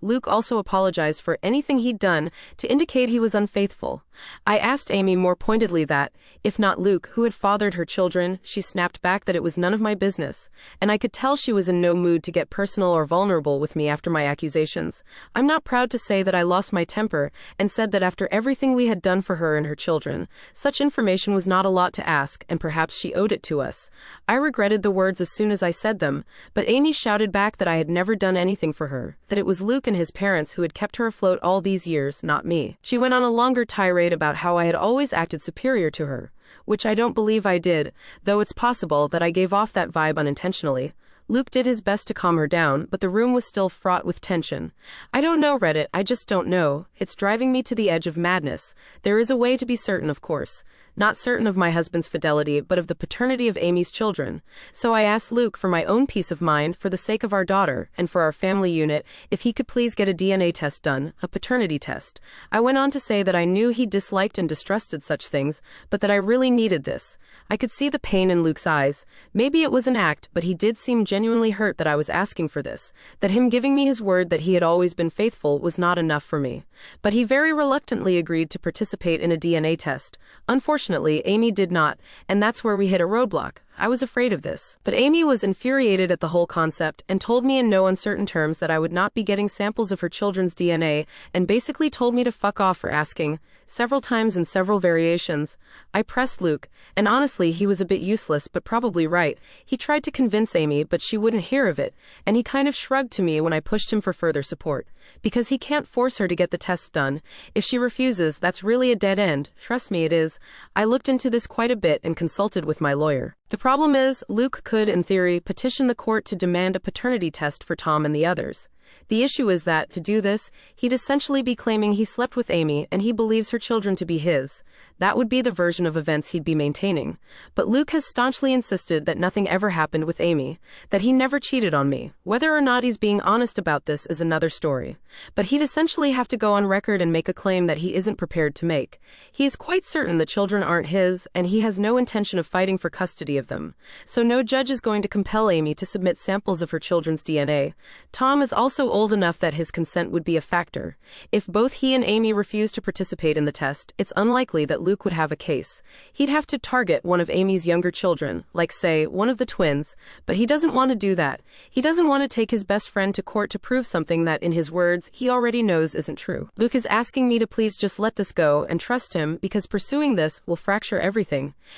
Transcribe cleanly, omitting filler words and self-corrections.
Luke also apologized for anything he'd done to indicate he was unfaithful. I asked Amy more pointedly that, if not Luke, who had fathered her children. She snapped back that it was none of my business, and I could tell she was in no mood to get personal or vulnerable with me after my accusations. I'm not proud to say that I lost my temper and said that after everything we had done for her and her children, such information was not a lot to ask, and perhaps she owed it to us. I regretted the words as soon as I said them, but Amy shouted back that I had never done anything for her, that it was Luke and his parents who had kept her afloat all these years, not me. She went on a longer tirade about how I had always acted superior to her, which I don't believe I did, though it's possible that I gave off that vibe unintentionally. Luke did his best to calm her down, but the room was still fraught with tension. I don't know, Reddit, I just don't know. It's driving me to the edge of madness. There is a way to be certain, of course. Not certain of my husband's fidelity, but of the paternity of Amy's children. So I asked Luke, for my own peace of mind, for the sake of our daughter, and for our family unit, if he could please get a DNA test done, a paternity test. I went on to say that I knew he disliked and distrusted such things, but that I really needed this. I could see the pain in Luke's eyes. Maybe it was an act, but he did seem genuinely hurt that I was asking for this, that him giving me his word that he had always been faithful was not enough for me. But he very reluctantly agreed to participate in a DNA test. Unfortunately, Amy did not, and that's where we hit a roadblock. I was afraid of this. But Amy was infuriated at the whole concept and told me in no uncertain terms that I would not be getting samples of her children's DNA, and basically told me to fuck off for asking, several times in several variations. I pressed Luke, and honestly he was a bit useless but probably right. He tried to convince Amy, but she wouldn't hear of it, and he kind of shrugged to me when I pushed him for further support. Because he can't force her to get the tests done. If she refuses, that's really a dead end. Trust me, it is. I looked into this quite a bit and consulted with my lawyer. The problem is, Luke could, in theory, petition the court to demand a paternity test for Tom and the others. The issue is that, to do this, he'd essentially be claiming he slept with Amy and he believes her children to be his. That would be the version of events he'd be maintaining. But Luke has staunchly insisted that nothing ever happened with Amy, that he never cheated on me. Whether or not he's being honest about this is another story. But he'd essentially have to go on record and make a claim that he isn't prepared to make. He is quite certain the children aren't his, and he has no intention of fighting for custody of them. So no judge is going to compel Amy to submit samples of her children's DNA. Tom is also old enough that his consent would be a factor. If both he and Amy refuse to participate in the test, it's unlikely that Luke would have a case. He'd have to target one of Amy's younger children, like say, one of the twins, but he doesn't want to do that. He doesn't want to take his best friend to court to prove something that, in his words, he already knows isn't true. Luke is asking me to please just let this go and trust him, because pursuing this will fracture everything.